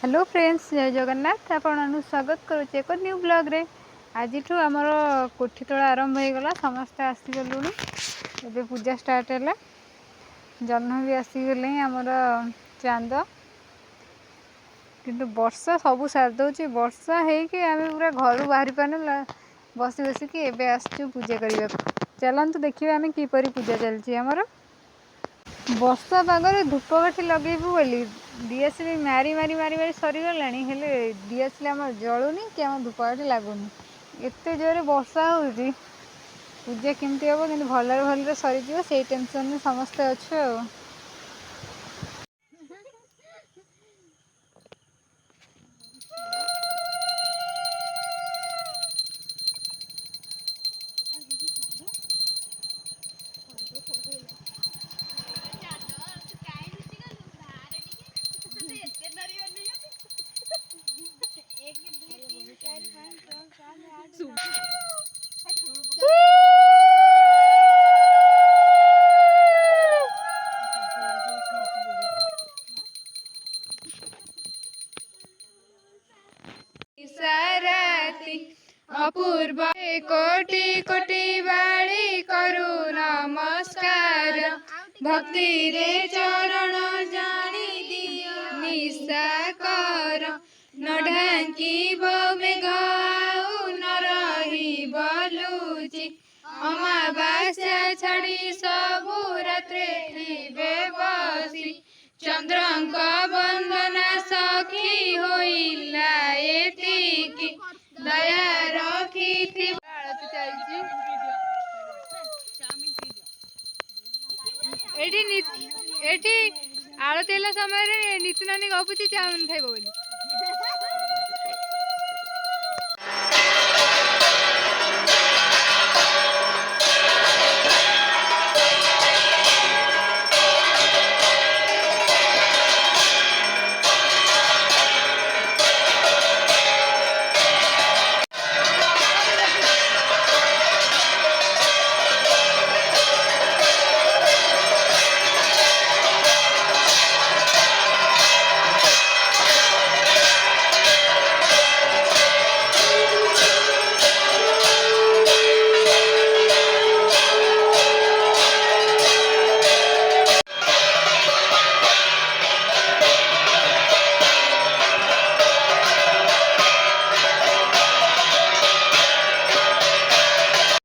Hello friends, जय जगन्नाथ। आपन स्वागत करुचे एक न्यू ब्लॉग रे। आज आमर कोठी तोड़ा आरंभ हो गला, समस्ते आसीगलु। ए पूजा स्टार्ट है, जह्न भी आसीगले। आमर चांद किंतु वर्षा सबू सारी दौर। वर्षा होगी आम पूरा घर बाहरी पानु, बसी बसिकी एबे आसचु पूजा करने। चलतु देखिए आम किपरि पूजा चलती। आमर वर्षा पागरे धूपकाठी लगेबू बोली डीएसएल मारी मारी मारी मारी सरीगला। हेले डीएसएल आम जलुनी कि आम धूपकाठी लगुनि। एत जोरे वर्षा होउची, पूजा केमती हम कि भलरे भलरे सरीज से टेंशन में समस्ते अच्छे। साराती अपूर्व कोटि कोटि बाड़ी करू नमस्कार। भक्ति रे चरण जानी दियो निशा कर। न ढांकी मेघ आउ न रही बलुची। अमावास्या छाड़ी सबू रात्रे थिबे बसी। चंद्रंक वंदना सखी होइला एतिकी। दया रखी एठी आलती समय नीति नानी गपुची चाउमिन खाइब बोली।